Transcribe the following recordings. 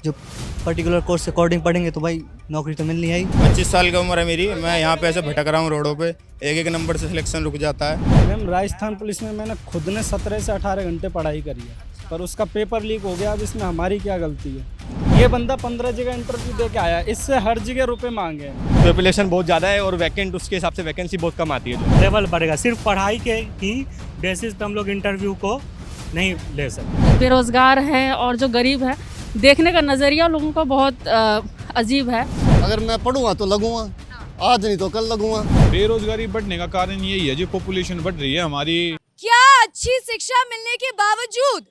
जो particular course के according पढ़ेंगे तो भाई नौकरी तो मिल नहीं आई। 25 साल की उम्र है मेरी, मैं यहाँ पे ऐसे भटक रहा हूँ रोडों पे, एक नंबर से सिलेक्शन रुक जाता है। मैम राजस्थान पुलिस में मैंने खुद ने 17 से 18 घंटे पढ़ाई करी है, पर उसका पेपर लीक हो गया। अब इसमें हमारी क्या गलती है? ये बंदा 15 जगह इंटरव्यू दे के आया, इससे हर जगह रुपए मांगे हैं। पॉपुलेशन बहुत ज़्यादा है और वैकेंट उसके हिसाब से वैकेंसी बहुत कम आती है। लेवल बढ़ेगा, सिर्फ पढ़ाई के ही बेसिस पे हम लोग इंटरव्यू को नहीं ले सकते। बेरोजगार है और जो गरीब है, देखने का नज़रिया लोगों का बहुत अजीब है। अगर मैं पढ़ूंगा तो लगूंगा, आज नहीं तो कल लगूंगा। बेरोजगारी बढ़ने का कारण यही है, जो पॉपुलेशन बढ़ रही है हमारी। क्या अच्छी शिक्षा मिलने के बावजूद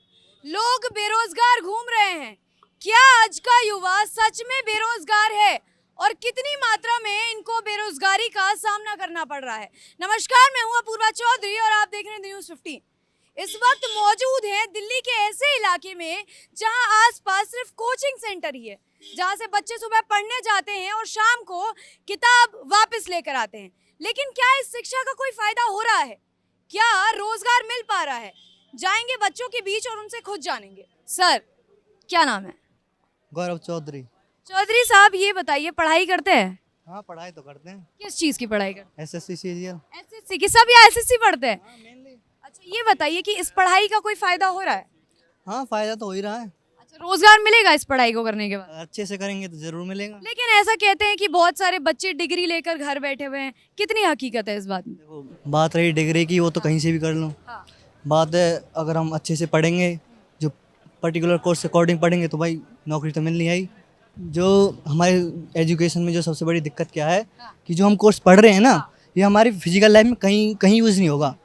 लोग बेरोजगार घूम रहे हैं? क्या आज का युवा सच में बेरोजगार है और कितनी मात्रा में इनको बेरोजगारी का सामना करना पड़ रहा है? नमस्कार, मैं हूं अपूर्वा चौधरी और आप देख रहे हैं न्यूज़ 15। इस वक्त मौजूद हैं दिल्ली के ऐसे इलाके में जहां आसपास सिर्फ कोचिंग सेंटर ही है, जहां से बच्चे सुबह पढ़ने जाते हैं और शाम को किताब वापस लेकर आते हैं। लेकिन क्या इस शिक्षा का कोई फायदा हो रहा है? क्या रोजगार मिल पा रहा है? जाएंगे बच्चों के बीच और उनसे खुद जानेंगे। सर, क्या नाम है? गौरव चौधरी। चौधरी साहब, ये बताइए, पढ़ाई करते हैं? हाँ, पढ़ाई तो करते हैं। किस चीज की पढ़ाई करते हैं? SSC CGL. एसएससी की? सब या एसएससी पढ़ते हैं? अच्छा, ये बताइए कि इस पढ़ाई का कोई फायदा हो रहा है? हाँ, फायदा तो हो ही रहा है। अच्छा, रोजगार मिलेगा इस पढ़ाई को करने के बाद? अच्छे से करेंगे तो जरूर मिलेगा। लेकिन ऐसा कहते हैं कि बहुत सारे बच्चे डिग्री लेकर घर बैठे हुए हैं, कितनी हकीकत है इस बात में? देखो, बात रही डिग्री की, वो तो कहीं से भी कर लो। हाँ। बात है अगर हम अच्छे से पढ़ेंगे, जो पर्टिकुलर कोर्स के अकॉर्डिंग पढ़ेंगे तो भाई नौकरी तो मिल नहीं आई। जो हमारे एजुकेशन में जो सबसे बड़ी दिक्कत क्या है कि जो हम कोर्स पढ़ रहे हैं ना, ये हमारी फिजिकल लाइफ में कहीं कहीं यूज़ नहीं होगा।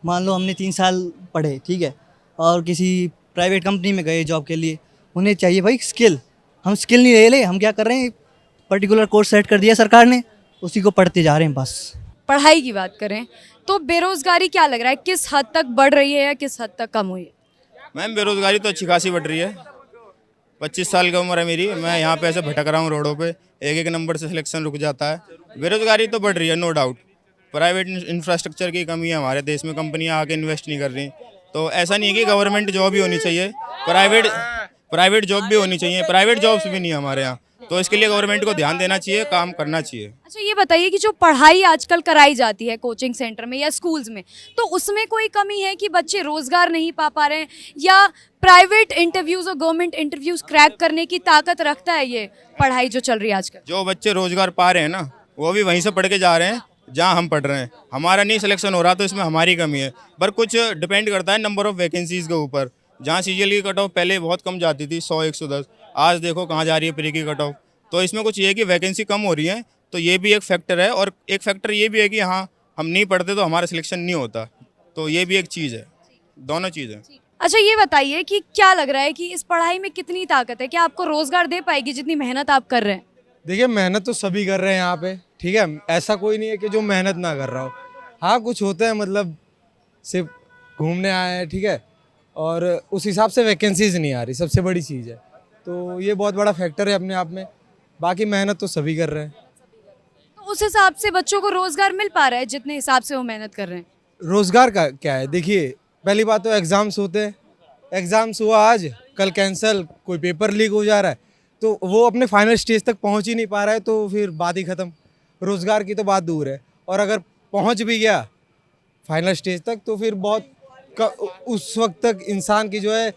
मान लो हमने 3 साल पढ़े, ठीक है, और किसी प्राइवेट कंपनी में गए जॉब के लिए, उन्हें चाहिए भाई स्किल। हम स्किल नहीं ले ले, हम क्या कर रहे हैं, पर्टिकुलर कोर्स सेट कर दिया सरकार ने, उसी को पढ़ते जा रहे हैं बस। पढ़ाई की बात करें तो बेरोजगारी क्या लग रहा है, किस हद तक बढ़ रही है या किस हद तक कम हुई है? मैम बेरोजगारी तो अच्छी खासी बढ़ रही है। 25 साल की उम्र है मेरी, मैं यहाँ पे ऐसे भटक रहा हूँ रोडों पे, एक नंबर से सिलेक्शन रुक जाता है। बेरोजगारी तो बढ़ रही है, नो डाउट। प्राइवेट इंफ्रास्ट्रक्चर की कमी है हमारे देश में, कंपनियाँ आके इन्वेस्ट नहीं कर रही। तो ऐसा नहीं है कि गवर्नमेंट जॉब ही होनी चाहिए, प्राइवेट जॉब भी होनी चाहिए। प्राइवेट जॉब्स भी नहीं है हमारे यहाँ, तो इसके लिए गवर्नमेंट को ध्यान देना चाहिए, काम करना चाहिए। अच्छा, ये बताइए कि जो पढ़ाई आजकल कराई जाती है कोचिंग सेंटर में या स्कूल्स में, तो उसमें कोई कमी है कि बच्चे रोजगार नहीं पा रहे हैं, या प्राइवेट इंटरव्यूज और गवर्नमेंट इंटरव्यूज क्रैक करने की ताकत रखता है ये पढ़ाई जो चल रही है आजकल? जो बच्चे रोजगार पा रहे हैं ना, वो भी वहीं से पढ़ के जा रहे हैं जहाँ हम पढ़ रहे हैं। हमारा नहीं सिलेक्शन हो रहा, तो इसमें हमारी कमी है। पर कुछ डिपेंड करता है नंबर ऑफ वैकेंसीज के ऊपर। जहाँ सीजीएल की कट ऑफ पहले बहुत कम जाती थी, 100-110, आज देखो कहाँ जा रही है प्री की कट ऑफ। तो इसमें कुछ ये है कि वैकेंसी कम हो रही है, तो ये भी एक फैक्टर है। और एक फैक्टर ये भी है कि हाँ, हम नहीं पढ़ते तो हमारा सिलेक्शन नहीं होता, तो ये भी एक चीज़ है। दोनों चीज़ है। अच्छा, ये बताइए कि क्या लग रहा है कि इस पढ़ाई में कितनी ताकत है? क्या आपको रोजगार दे पाएगी जितनी मेहनत आप कर रहे हैं? देखिए, मेहनत तो सभी कर रहे हैं यहाँ पे, ठीक है, ऐसा कोई नहीं है कि जो मेहनत ना कर रहा हो। हाँ, कुछ होते हैं मतलब सिर्फ घूमने आए हैं, ठीक है, और उस हिसाब से वैकेंसीज नहीं आ रही, सबसे बड़ी चीज़ है। तो ये बहुत बड़ा फैक्टर है अपने आप में। बाकी मेहनत तो सभी कर रहे हैं। तो उस हिसाब से बच्चों को रोजगार मिल पा रहा है जितने हिसाब से वो मेहनत कर रहे हैं? रोज़गार का क्या है, देखिए, पहली बात तो एग्ज़ाम्स होते हैं, एग्ज़ाम्स हुआ आज, कल कैंसिल, कोई पेपर लीक हो जा रहा है, तो वो अपने फाइनल स्टेज तक पहुंच ही नहीं पा रहा है, तो फिर बात ही ख़त्म। रोज़गार की तो बात दूर है, और अगर पहुंच भी गया फाइनल स्टेज तक तो फिर उस वक्त तक इंसान की जो है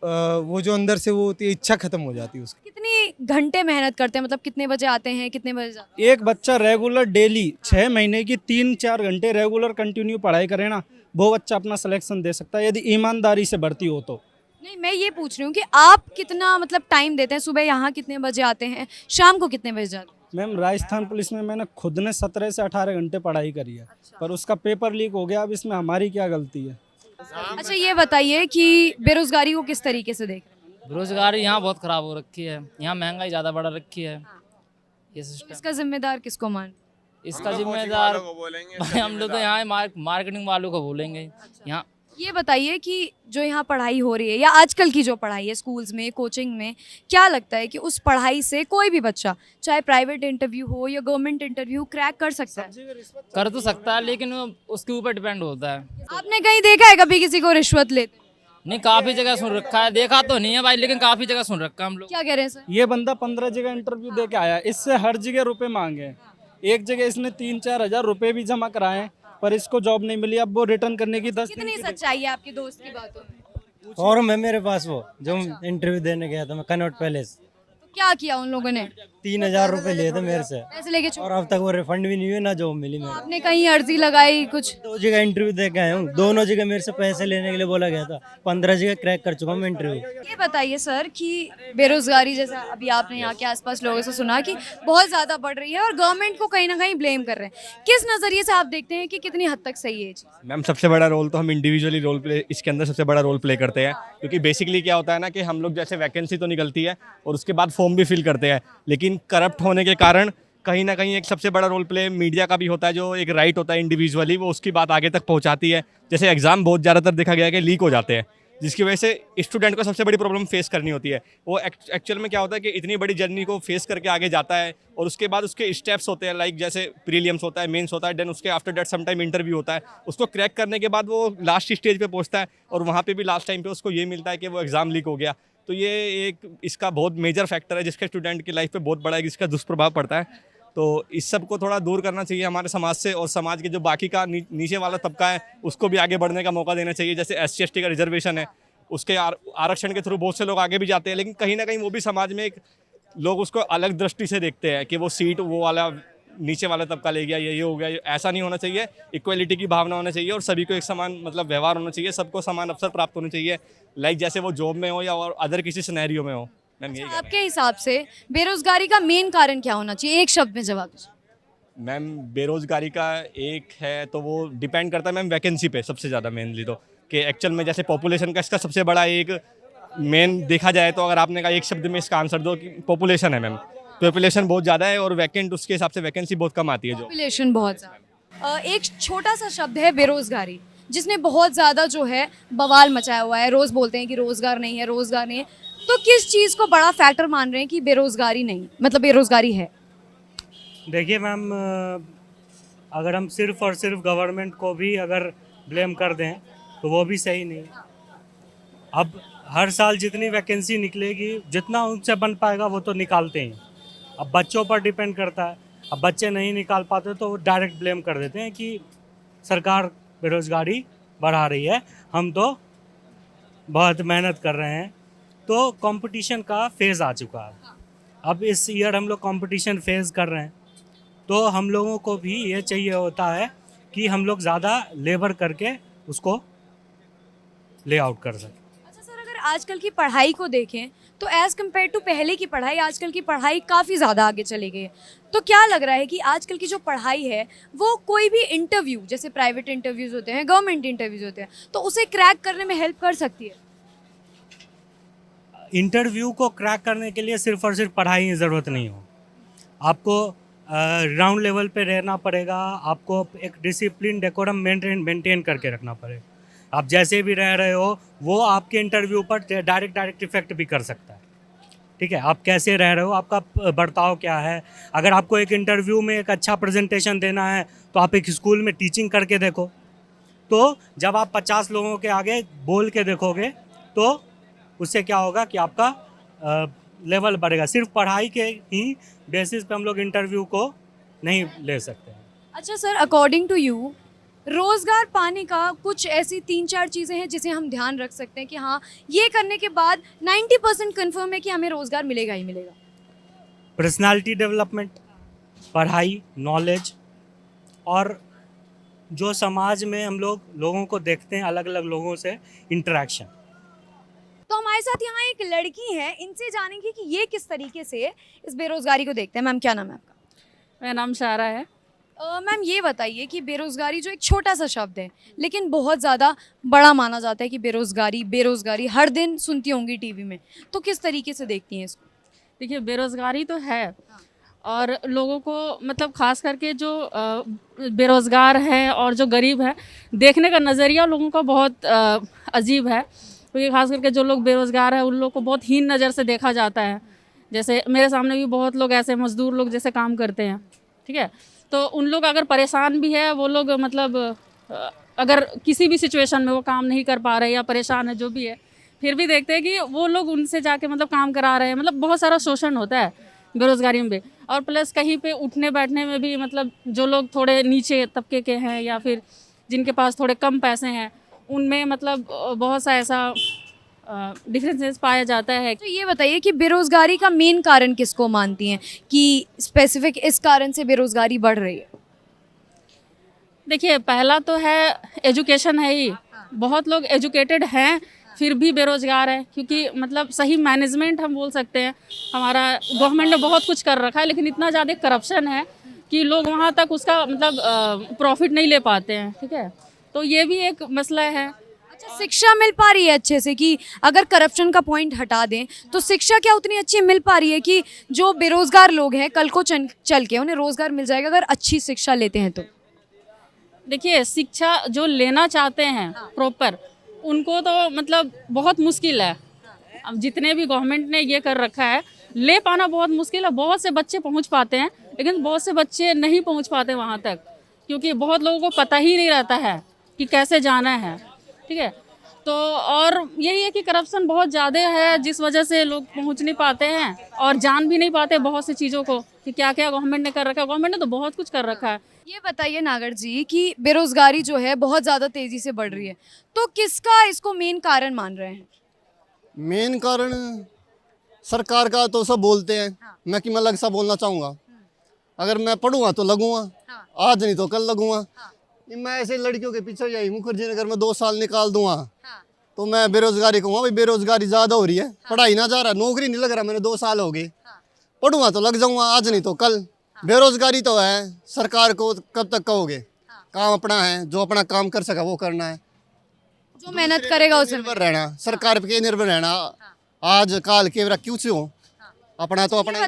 वो जो अंदर से वो होती है इच्छा ख़त्म हो जाती है उसकी। कितनी घंटे मेहनत करते हैं, मतलब कितने बजे आते हैं, कितने बजे जाते एक बच्चा रेगुलर डेली 6 महीने की 3-4 घंटे रेगुलर कंटिन्यू पढ़ाई करे ना, वो बच्चा अपना सिलेक्शन दे सकता है यदि ईमानदारी से भर्ती हो तो। नहीं, मैं ये पूछ रही हूँ कि आप कितना मतलब टाइम देते हैं? सुबह यहाँ कितने बजे आते हैं, शाम को कितने बजे जाते हैं? मैम राजस्थान पुलिस में मैंने खुद ने 17 से 18 घंटे पढ़ाई करी है, पर उसका पेपर लीक हो गया। अब इसमें हमारी क्या गलती है? अच्छा, ये बताइए कि बेरोजगारी को किस तरीके से देख रहे हैं? बेरोजगारी यहाँ बहुत खराब हो रखी है, यहाँ महंगाई ज़्यादा बढ़ रखी है। ये तो सिस्टम, इसका जिम्मेदार किसको मान? इसका जिम्मेदार भाई हम लोग तो यहाँ मार्केटिंग वालों को बोलेंगे। यहाँ ये बताइए कि जो यहाँ पढ़ाई हो रही है या आजकल की जो पढ़ाई है स्कूल्स में, कोचिंग में, क्या लगता है कि उस पढ़ाई से कोई भी बच्चा, चाहे प्राइवेट इंटरव्यू हो या गवर्नमेंट इंटरव्यू, क्रैक कर सकता है? कर तो सकता है, लेकिन वो उसके ऊपर डिपेंड होता है। आपने कहीं देखा है कभी किसी को रिश्वत लेते? नहीं काफ़ी जगह सुन रखा है, देखा तो नहीं है भाई, लेकिन काफ़ी जगह सुन रखा है हम लोग। क्या कह रहे हैं सर? ये बंदा 15 जगह इंटरव्यू दे के आया, इससे हर जगह रुपए मांगे हैं। एक जगह इसने 3-4 हज़ार रुपए भी जमा कराए हैं, पर इसको जॉब नहीं मिली। अब वो रिटर्न करने की 10 दिन कितनी सच्चाई है आपके दोस्त की बातों में? और मैं मेरे पास वो जो इंटरव्यू देने गया था मैं कनॉट पैलेस, तो क्या किया उन लोगों ने? 3,000 रुपए लिए थे मेरे से पैसे लेके छोड़? और अब तक वो रिफंड भी नहीं हुए ना जॉब मिली। मैं आपने कहीं अर्जी लगाई कुछ? 2 जगह इंटरव्यू दे के आया हूँ, दोनों जगह मेरे से पैसे लेने के लिए बोला गया था। 15 जगह क्रैक कर चुका हूँ मैं इंटरव्यू। ये बताइए सर कि बेरोजगारी, जैसा अभी आपने यहाँ के आसपास लोगों से सुना कि बहुत ज़्यादा बढ़ रही है और गवर्नमेंट को कहीं ना कहीं ब्लेम कर रहे हैं, किस नज़रिए से आप देखते हैं कि कितनी हद तक सही है ये चीज़? मैम सबसे बड़ा रोल तो हम इंडिविजुअली रोल प्ले इसके अंदर सबसे बड़ा रोल प्ले करते हैं, क्योंकि बेसिकली क्या होता है ना कि हम लोग जैसे वैकेंसी तो निकलती है और उसके बाद फॉर्म भी फिल करते हैं, लेकिन करप्ट होने के कारण कहीं ना कहीं एक सबसे बड़ा रोल प्ले मीडिया का भी होता है, जो एक राइट होता है इंडिविजुअली, वो उसकी बात आगे तक पहुंचाती है। जैसे एग्जाम बहुत ज़्यादातर देखा गया है कि लीक हो जाते हैं, जिसकी वजह से स्टूडेंट को सबसे बड़ी प्रॉब्लम फेस करनी होती है। वो एक्चुअल में क्या होता है कि इतनी बड़ी जर्नी को फेस करके आगे जाता है और उसके बाद उसके स्टेप्स होते हैं, लाइक जैसे प्रीलिम्स होता है, मेंस होता है, देन उसके after that some time interview होता है। उसको क्रैक करने के बाद वो लास्ट स्टेज पे पहुंचता है और वहाँ पे भी लास्ट टाइम पे उसको ये मिलता है कि वो एग्ज़ाम लीक हो गया। तो ये एक इसका बहुत मेजर फैक्टर है जिसके स्टूडेंट की लाइफ पे बहुत बड़ा इसका दुष्प्रभाव पड़ता है। तो इस सब को थोड़ा दूर करना चाहिए हमारे समाज से, और समाज के जो बाकी का नीचे वाला तबका है उसको भी आगे बढ़ने का मौका देना चाहिए। जैसे SC/ST का रिजर्वेशन है, उसके आरक्षण के थ्रू बहुत से लोग आगे भी जाते हैं, लेकिन कहीं ना कहीं वो भी समाज में एक लोग उसको अलग दृष्टि से देखते हैं कि वो सीट वो वाला नीचे वाला तबका ले गया, ये हो गया। ऐसा नहीं होना चाहिए, इक्वलिटी की भावना होना चाहिए और सभी को एक समान मतलब व्यवहार होना चाहिए, सबको समान अवसर प्राप्त होने चाहिए, लाइक जैसे वो जॉब में हो या और अदर किसी सिनेरियो में हो। मैम यही आपके हिसाब से बेरोजगारी का मेन कारण क्या होना चाहिए, एक शब्द में जवाब दीजिए। मैम बेरोजगारी का एक है तो वो डिपेंड करता है मैम वैकेंसी पे सबसे ज़्यादा मेनली, तो कि एक्चुअल में जैसे पॉपुलेशन का इसका सबसे बड़ा एक मेन देखा जाए तो अगर आपने कहा एक शब्द में इसका आंसर दो कि पॉपुलेशन है मैम, पॉपुलेशन बहुत ज़्यादा है और वैकेंट उसके हिसाब से वैकेंसी बहुत कम आती है जो पॉपुलेशन बहुत ज़्यादा। एक छोटा सा शब्द है बेरोजगारी, जिसने बहुत ज़्यादा जो है बवाल मचाया हुआ है। रोज़ बोलते हैं कि रोज़गार नहीं है, रोज़गार नहीं है, तो किस चीज़ को बड़ा फैक्टर मान रहे हैं कि बेरोजगारी नहीं, मतलब बेरोजगारी है? देखिए मैम, अगर हम सिर्फ और सिर्फ गवर्नमेंट को भी अगर ब्लेम कर दें तो वो भी सही नहीं। अब हर साल जितनी वैकेंसी निकलेगी, जितना उनसे बन पाएगा वो तो निकालते हैं। अब बच्चों पर डिपेंड करता है, अब बच्चे नहीं निकाल पाते तो वो डायरेक्ट ब्लेम कर देते हैं कि सरकार बेरोजगारी बढ़ा रही है, हम तो बहुत मेहनत कर रहे हैं। तो कंपटीशन का फेज़ आ चुका है। अब इस ईयर हम लोग कंपटीशन फेज़ कर रहे हैं, तो हम लोगों को भी ये चाहिए होता है कि हम लोग ज़्यादा लेबर करके उसको ले आउट कर सकें। अच्छा सर, अगर आजकल की पढ़ाई को देखें तो एज़ कम्पेयर टू पहले की पढ़ाई, आजकल की पढ़ाई काफ़ी ज़्यादा आगे चली गई है। तो क्या लग रहा है कि आजकल की जो पढ़ाई है वो कोई भी इंटरव्यू, जैसे प्राइवेट इंटरव्यूज़ होते हैं, गवर्नमेंट इंटरव्यूज़ होते हैं, तो उसे क्रैक करने में हेल्प कर सकती है? इंटरव्यू को क्रैक करने के लिए सिर्फ और सिर्फ पढ़ाई की ज़रूरत नहीं हो, आपको ग्राउंड लेवल पे रहना पड़ेगा, आपको एक डिसिप्लिन डेकोरम मेंटेन करके रखना पड़ेगा। आप जैसे भी रह रहे हो वो आपके इंटरव्यू पर डायरेक्ट इफेक्ट भी कर सकता है। ठीक है, आप कैसे रह रहे हो, आपका बर्ताव क्या है। अगर आपको एक इंटरव्यू में एक अच्छा प्रेजेंटेशन देना है तो आप एक स्कूल में टीचिंग करके देखो, तो जब आप 50 लोगों के आगे बोल के देखोगे तो उससे क्या होगा कि आपका लेवल बढ़ेगा। सिर्फ पढ़ाई के ही बेसिस पे हम लोग इंटरव्यू को नहीं ले सकते। अच्छा सर, अकॉर्डिंग टू यू रोज़गार पाने का कुछ ऐसी 3-4 चीज़ें हैं जिसे हम ध्यान रख सकते हैं कि हाँ, ये करने के बाद 90% कन्फर्म है कि हमें रोज़गार मिलेगा ही मिलेगा? पर्सनालिटी डेवलपमेंट, पढ़ाई, नॉलेज, और जो समाज में हम लोगों को देखते हैं, अलग अलग लोगों से इंटरेक्शन। तो हमारे साथ यहाँ एक लड़की है, इनसे जानेंगे कि ये किस तरीके से इस बेरोज़गारी को देखते हैं। मैम क्या नाम है आपका? मेरा नाम शारा है। मैम ये बताइए कि बेरोज़गारी जो एक छोटा सा शब्द है लेकिन बहुत ज़्यादा बड़ा माना जाता है कि बेरोज़गारी हर दिन सुनती होंगी टीवी में, तो किस तरीके से देखती हैं इसको? देखिए, बेरोज़गारी तो है और लोगों को मतलब ख़ास करके जो बेरोज़गार है और जो गरीब है, देखने का नज़रिया लोगों का बहुत अजीब है। क्योंकि ख़ास करके जो लोग बेरोज़गार हैं उन लोगों को बहुत हीन नज़र से देखा जाता है। जैसे मेरे सामने भी बहुत लोग ऐसे मज़दूर लोग जैसे काम करते हैं, ठीक है, तो उन लोग अगर परेशान भी है वो लोग मतलब अगर किसी भी सिचुएशन में वो काम नहीं कर पा रहे या परेशान है जो भी है, फिर भी देखते हैं कि वो लोग उनसे जाके मतलब काम करा रहे हैं। मतलब बहुत सारा शोषण होता है बेरोज़गारी में भी, और प्लस कहीं पे उठने बैठने में भी मतलब जो लोग थोड़े नीचे तबके के हैं या फिर जिनके पास थोड़े कम पैसे हैं, उनमें मतलब बहुत सा ऐसा डिफरेंसेस पाया जाता है। तो ये बताइए कि बेरोजगारी का मेन कारण किसको मानती हैं कि स्पेसिफिक इस कारण से बेरोजगारी बढ़ रही है? देखिए, पहला तो है एजुकेशन है ही। बहुत लोग एजुकेटेड हैं फिर भी बेरोजगार है, क्योंकि मतलब सही मैनेजमेंट हम बोल सकते हैं। हमारा गवर्नमेंट ने बहुत कुछ कर रखा है, लेकिन इतना ज़्यादा करप्शन है कि लोग वहाँ तक उसका मतलब प्रॉफिट नहीं ले पाते हैं। ठीक है, तो ये भी एक मसला है। अच्छा, शिक्षा मिल पा रही है अच्छे से? कि अगर करप्शन का पॉइंट हटा दें तो शिक्षा क्या उतनी अच्छी मिल पा रही है कि जो बेरोजगार लोग हैं कल को चल के उन्हें रोजगार मिल जाएगा अगर अच्छी शिक्षा लेते हैं तो? देखिए, शिक्षा जो लेना चाहते हैं प्रॉपर, उनको तो मतलब बहुत मुश्किल है। अब जितने भी गवर्नमेंट ने ये कर रखा है, ले पाना बहुत मुश्किल है। बहुत से बच्चे पहुंच पाते हैं, लेकिन बहुत से बच्चे नहीं पहुंच पाते वहां तक, क्योंकि बहुत लोगों को पता ही नहीं रहता है कि कैसे जाना है। ठीक है, तो और यही है कि करप्शन बहुत ज़्यादा है, जिस वजह से लोग पहुंच नहीं पाते हैं और जान भी नहीं पाते बहुत सी चीज़ों को कि क्या क्या गवर्नमेंट ने कर रखा है। गवर्नमेंट ने तो बहुत कुछ कर रखा है। ये बताइए नागर जी कि बेरोजगारी जो है बहुत ज़्यादा तेज़ी से बढ़ रही है, तो किसका इसको मेन कारण मान रहे हैं? मेन कारण सरकार का तो सब बोलते हैं। मैं कि मैं अलग सा बोलना चाहूँगा। अगर मैं पढ़ूंगा तो लगूंगा, आज नहीं तो कल लगूंगा। मैं ऐसे लड़कियों के पीछे यही मुखर्जी नगर में 2 साल निकाल दूंगा तो मैं बेरोजगारी कहूँगा। भाई बेरोजगारी ज़्यादा हो रही है, पढ़ाई ना जा रहा, नौकरी नहीं लग रहा, मैंने 2 साल हो गए। पढ़ूंगा तो लग जाऊंगा, आज नहीं तो कल। बेरोजगारी तो है, सरकार को कब तक कहोगे? काम अपना है, जो अपना काम कर सका वो करना है, जो मेहनत करेगा उसे निर्भर रहना, सरकार पे निर्भर रहना। आज काल के क्यों से हो, अपना तो अपना।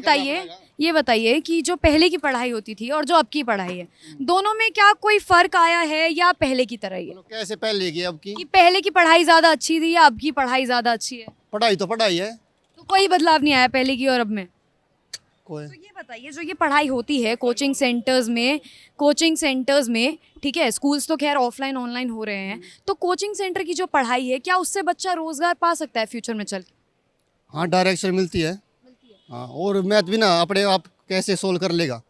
ये बताइए कि जो पहले की पढ़ाई होती थी और जो अब की पढ़ाई है, दोनों में क्या कोई फर्क आया है या पहले की तरह ही है? कैसे पहले की अब की? कि पहले की पढ़ाई ज़्यादा अच्छी थी या अब की पढ़ाई ज़्यादा अच्छी है? पढ़ाई तो पढ़ाई है, तो कोई बदलाव नहीं आया पहले की और अब में? कोई। तो ये बताइए, जो ये पढ़ाई होती है कोचिंग सेंटर्स में, ठीक है, स्कूल्स तो खैर ऑफलाइन ऑनलाइन हो रहे हैं, तो कोचिंग सेंटर की जो पढ़ाई है, क्या उससे बच्चा रोजगार पा सकता है फ्यूचर में चल के? हाँ, डायरेक्शन मिलती है। हाँ, और मैथ भी ना अपने आप कैसे सोल्व कर लेगा,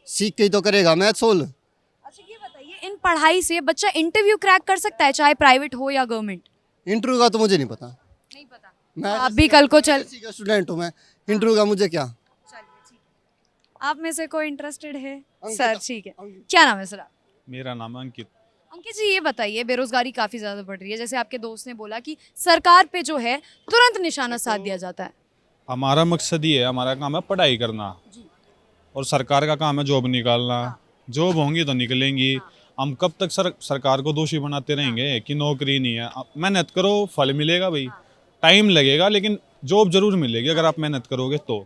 सीख के ही तो करेगा मैथ सोल्व। अच्छा, ये बताइए, इन पढ़ाई से बच्चा इंटरव्यू क्रैक कर सकता है, चाहे प्राइवेट हो या गवर्नमेंट? इंटरव्यू का तो मुझे नहीं पता। नहीं पता? मैं आप भी कल को स्टूडेंट हूँ मैं, इंटरव्यू का मुझे क्या। आप में से कोई इंटरेस्टेड है? सर ठीक है, क्या नाम है सर? मेरा नाम है अंकित। अंकित जी, ये बताइए, बेरोजगारी काफ़ी ज़्यादा बढ़ रही है, जैसे आपके दोस्त ने बोला कि सरकार पे जो है तुरंत निशाना साध दिया जाता है। हमारा मकसद ही है, हमारा काम है पढ़ाई करना, और सरकार का काम है जॉब निकालना। जॉब होंगी तो निकलेंगी। हम कब तक सरकार को दोषी बनाते रहेंगे कि नौकरी नहीं है? मेहनत करो, फल मिलेगा। भाई टाइम लगेगा, लेकिन जॉब जरूर मिलेगी अगर आप मेहनत करोगे तो।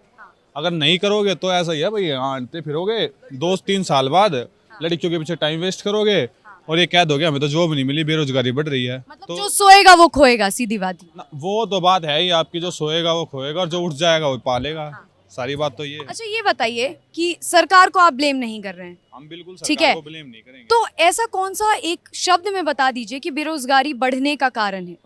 अगर नहीं करोगे तो ऐसा ही है भाई, आते फिरोगे 2-3 साल बाद लड़कियों के पीछे टाइम वेस्ट करोगे और ये कह दोगे हमें तो जॉब नहीं मिली, बेरोजगारी बढ़ रही है। मतलब तो जो सोएगा वो खोएगा, सीधी बात। वो तो बात है ही आपकी, जो सोएगा वो खोएगा और जो उठ जाएगा वो पालेगा। सारी बात तो ये है। अच्छा, ये बताइए कि सरकार को आप ब्लेम नहीं कर रहे हैं? हम बिल्कुल ठीक सरकार है, को ब्लेम नहीं करेंगे। तो ऐसा कौन सा एक शब्द में बता दीजिए कि बेरोजगारी बढ़ने का कारण है?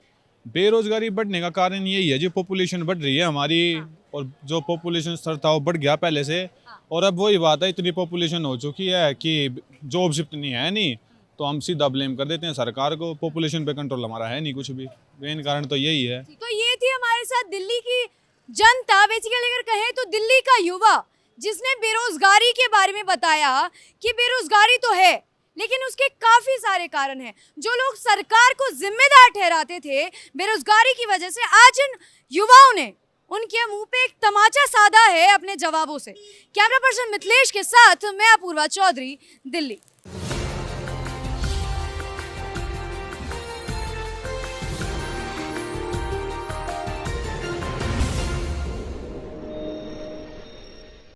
बेरोजगारी बढ़ने का कारण यही है, जो पॉपुलेशन बढ़ रही है हमारी, और जो पॉपुलेशन स्तर था वो बढ़ गया पहले से। और अब वही बात है, इतनी पॉपुलेशन हो चुकी है कि जॉब्स इतनी है नहीं, तो हम सीधा ब्लेम कर देते हैं सरकार को। पॉपुलेशन पे कंट्रोल हमारा है नहीं कुछ भी, मेन कारण तो यही है। तो ये थी हमारे साथ दिल्ली की जनता, बेसिकली अगर कहें तो दिल्ली का युवा, जिसने बेरोजगारी के बारे में बताया कि बेरोजगारी तो है लेकिन उसके काफ़ी सारे कारण हैं। जो लोग सरकार को जिम्मेदार ठहराते थे बेरोजगारी की वजह से, आज इन युवाओं ने उनके मुंह पे एक तमाचा साधा है अपने जवाबों से। कैमरा पर्सन मिथिलेश के साथ मैं अपूर्वा चौधरी, दिल्ली।